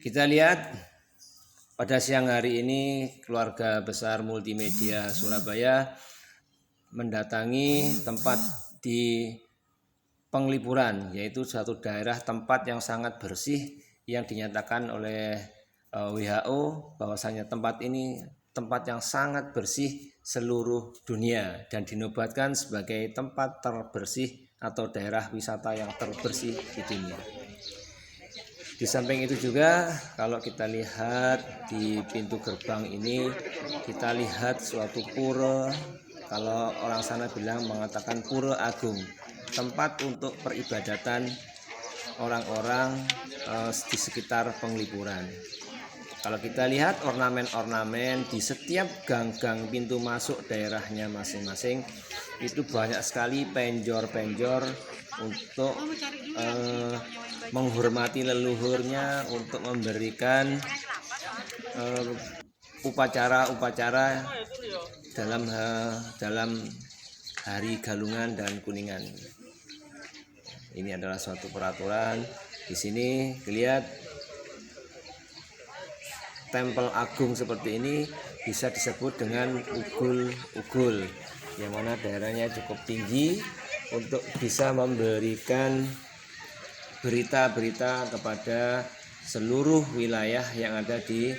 Kita lihat pada siang hari ini keluarga besar multimedia Surabaya mendatangi tempat di Penglipuran, yaitu suatu daerah tempat yang sangat bersih yang dinyatakan oleh WHO bahwasanya tempat ini tempat yang sangat bersih seluruh dunia dan dinobatkan sebagai tempat terbersih atau daerah wisata yang terbersih di dunia. Di samping itu juga kalau kita lihat di pintu gerbang ini, kita lihat suatu pura, kalau orang sana bilang mengatakan pura agung, tempat untuk peribadatan orang-orang di sekitar Penglipuran. Kalau kita lihat ornamen-ornamen di setiap gang-gang pintu masuk daerahnya masing-masing, itu banyak sekali penjor-penjor untuk menghormati leluhurnya, untuk memberikan upacara-upacara dalam hari Galungan dan Kuningan. Ini adalah suatu peraturan. Di sini lihat tempel agung seperti ini bisa disebut dengan ugul-ugul, yang mana daerahnya cukup tinggi untuk bisa memberikan berita-berita kepada seluruh wilayah yang ada di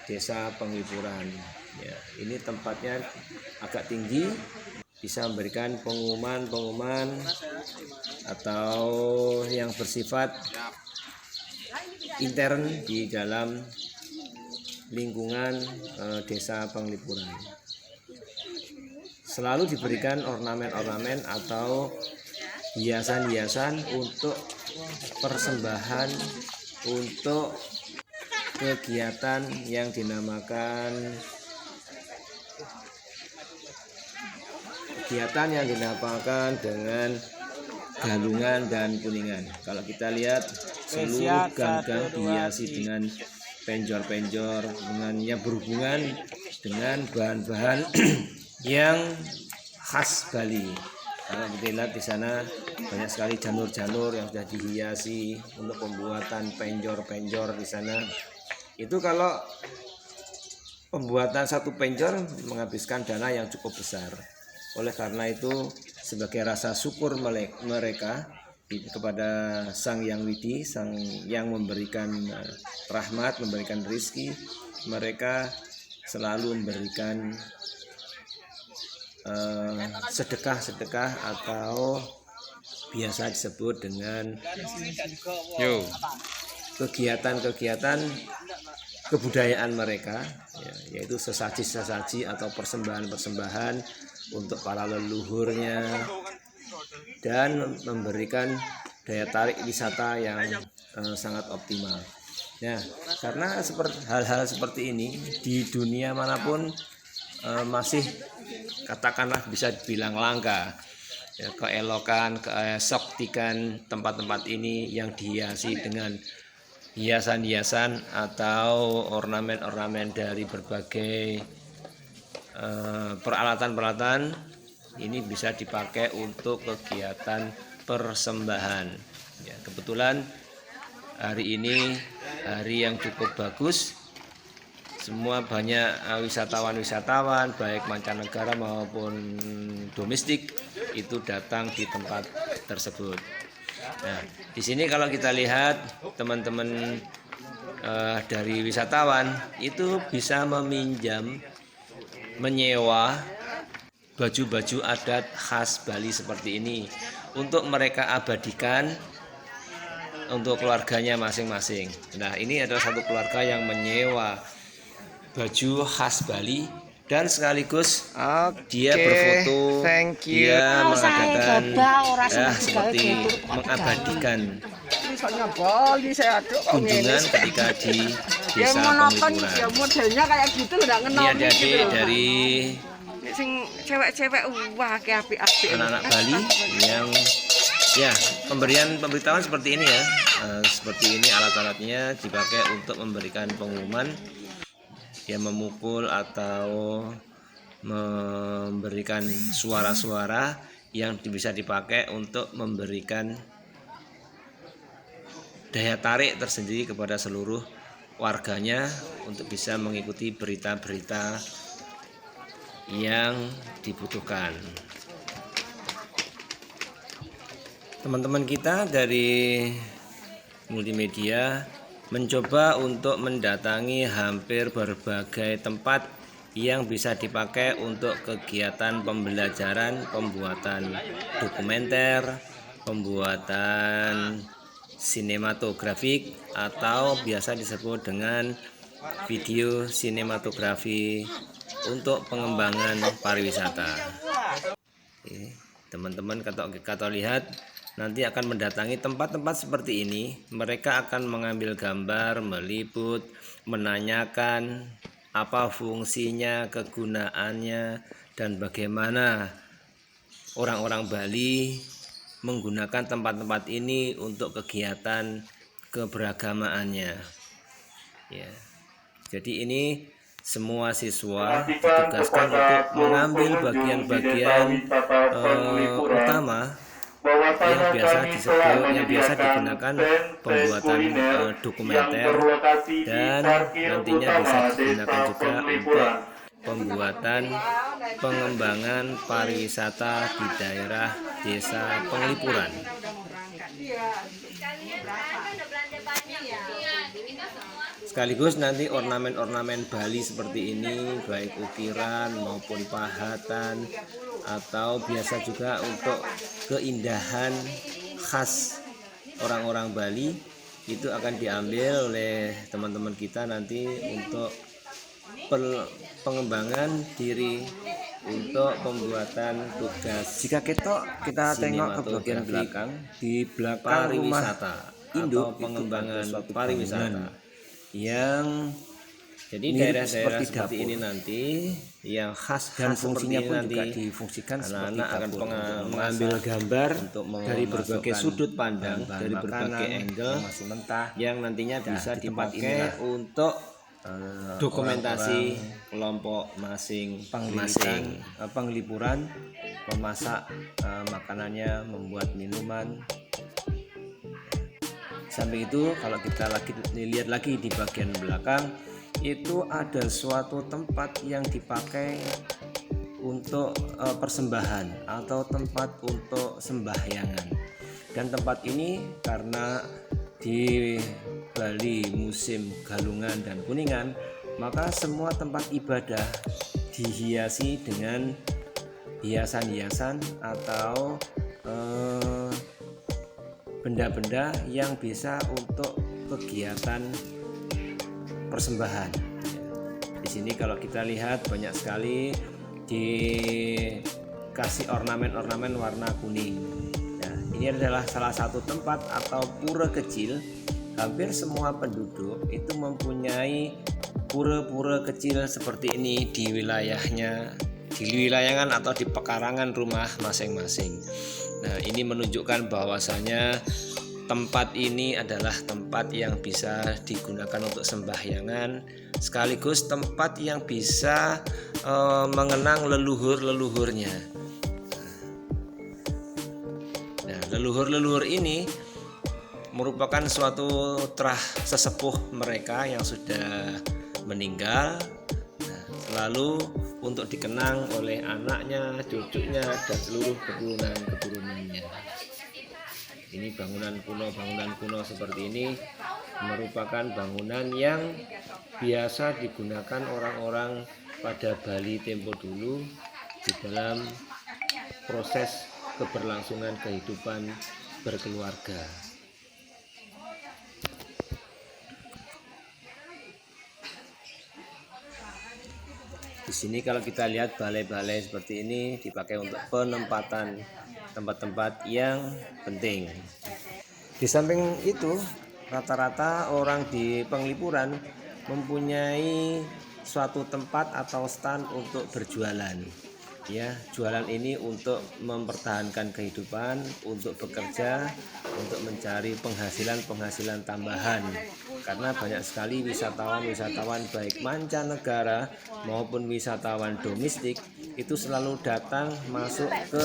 desa Penglipuran. Ya, ini tempatnya agak tinggi, bisa memberikan pengumuman atau yang bersifat intern di dalam lingkungan desa Penglipuran. Selalu diberikan ornamen-ornamen atau hiasan-hiasan untuk persembahan untuk kegiatan yang dinamakan dengan Galungan dan Kuningan. Kalau kita lihat seluruh gang-gang dihiasi dengan penjor-penjor yang berhubungan dengan bahan-bahan yang khas Bali. Kalau kita lihat di sana banyak sekali janur-janur yang sudah dihiasi untuk pembuatan penjor-penjor di sana. Itu kalau pembuatan satu penjor menghabiskan dana yang cukup besar. Oleh karena itu, sebagai rasa syukur mereka kepada Sang Yang Widi, Sang yang memberikan rahmat, memberikan rizki, mereka selalu memberikan sedekah-sedekah atau biasa disebut dengan kegiatan-kegiatan kebudayaan mereka, yaitu sesaji-sesaji atau persembahan-persembahan untuk para leluhurnya dan memberikan daya tarik wisata yang sangat optimal. Nah, karena hal-hal seperti ini di dunia manapun masih katakanlah bisa dibilang langka, ya, keelokan, keesoktikan tempat-tempat ini yang dihiasi dengan hiasan-hiasan atau ornamen-ornamen dari berbagai peralatan-peralatan ini bisa dipakai untuk kegiatan persembahan. Ya, kebetulan hari ini hari yang cukup bagus. Semua banyak wisatawan-wisatawan baik mancanegara maupun domestik itu datang di tempat tersebut. Nah, di sini kalau kita lihat teman-teman dari wisatawan itu bisa menyewa baju-baju adat khas Bali seperti ini untuk mereka abadikan untuk keluarganya masing-masing. Nah, ini adalah satu keluarga yang menyewa baju khas Bali dan sekaligus dia berfoto, dia mengadakan seperti mengabadikan kunjungan ketika di desa Penglipuran. Ini adik-adik dari cewek-cewek anak-anak Bali yang pemberitaan seperti ini ya. Seperti ini alat-alatnya dipakai untuk memberikan pengumuman, ya, memukul atau memberikan suara-suara yang bisa dipakai untuk memberikan daya tarik tersendiri kepada seluruh warganya untuk bisa mengikuti berita-berita yang dibutuhkan. Teman-teman kita dari multimedia mencoba untuk mendatangi hampir berbagai tempat yang bisa dipakai untuk kegiatan pembelajaran, pembuatan dokumenter, pembuatan sinematografik atau biasa disebut dengan video sinematografi untuk pengembangan pariwisata. Oke, teman-teman kata lihat nanti akan mendatangi tempat-tempat seperti ini. Mereka akan mengambil gambar, meliput, menanyakan apa fungsinya, kegunaannya, dan bagaimana orang-orang Bali menggunakan tempat-tempat ini untuk kegiatan keberagamaannya. Ya. Jadi ini semua siswa ditugaskan untuk mengambil bagian-bagian utama yang biasa digunakan pembuatan dokumenter, dan nantinya bisa digunakan juga untuk pembuatan pengembangan pariwisata di daerah Desa Penglipuran. Sekaligus nanti ornamen-ornamen Bali seperti ini, baik ukiran maupun pahatan, atau biasa juga untuk keindahan khas orang-orang Bali, itu akan diambil oleh teman-teman kita nanti untuk pengembangan diri untuk pembuatan tugas. Jika kita tengok ke bagian belakang, di belakang pariwisata atau pengembangan pariwisata yang jadi daerah-daerah seperti ini nanti yang khas dan fungsinya pun juga difungsikan anak-anak akan mengambil gambar untuk dari berbagai sudut pandang, dari berbagai angle yang nantinya bisa dipakai untuk dokumentasi kelompok masing-masing, penglipuran, memasak makanannya, membuat minuman. Sampai itu kalau kita lihat lagi di bagian belakang, itu ada suatu tempat yang dipakai untuk persembahan atau tempat untuk sembahyangan. Dan tempat ini karena di Bali musim Galungan dan Kuningan, maka semua tempat ibadah dihiasi dengan hiasan-hiasan atau benda-benda yang bisa untuk kegiatan persembahan. Di sini kalau kita lihat banyak sekali dikasih ornamen-ornamen warna kuning. Nah, ini adalah salah satu tempat atau pura kecil. Hampir semua penduduk itu mempunyai pura-pura kecil seperti ini di wilayahnya, di wilayangan atau di pekarangan rumah masing-masing. Nah, ini menunjukkan bahwasanya tempat ini adalah tempat yang bisa digunakan untuk sembahyangan, sekaligus tempat yang bisa mengenang leluhur-leluhurnya. Nah, leluhur-leluhur ini merupakan suatu terah sesepuh mereka yang sudah meninggal, lalu untuk dikenang oleh anaknya, cucunya, dan seluruh keturunan-keturunannya. Ini bangunan kuno seperti ini merupakan bangunan yang biasa digunakan orang-orang pada Bali tempo dulu di dalam proses keberlangsungan kehidupan berkeluarga. Di sini kalau kita lihat balai-balai seperti ini dipakai untuk penempatan tempat-tempat yang penting. Di samping itu, rata-rata orang di Penglipuran mempunyai suatu tempat atau stand untuk berjualan. Ya, jualan ini untuk mempertahankan kehidupan, untuk bekerja, untuk mencari penghasilan tambahan. Karena banyak sekali wisatawan baik mancanegara maupun wisatawan domestik itu selalu datang masuk ke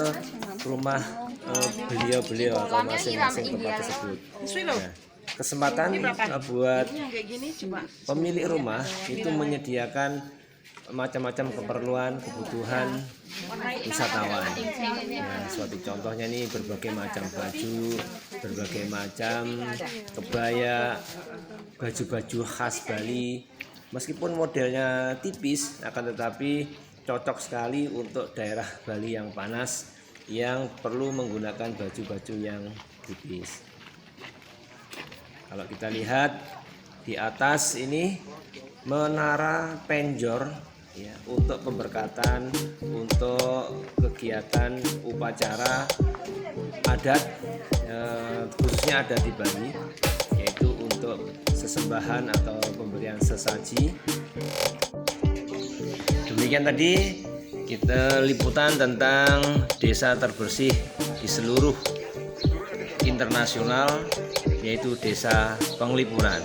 rumah beliau-beliau atau masing-masing tempat tersebut. Nah, kesempatan buat Ini yang kayak gini coba. pemilik rumah itu menyediakan macam-macam kebutuhan wisatawan. Nah, suatu contohnya nih berbagai macam baju, berbagai macam kebaya, baju-baju khas Bali. Meskipun modelnya tipis, akan tetapi cocok sekali untuk daerah Bali yang panas yang perlu menggunakan baju-baju yang tipis. Kalau kita lihat di atas ini menara penjor ya, untuk pemberkatan, untuk kegiatan upacara adat khususnya adat di Bali, yaitu untuk sesembahan atau pemberian sesaji. Demikian tadi kita liputan tentang desa terbersih di seluruh internasional, yaitu Desa Penglipuran.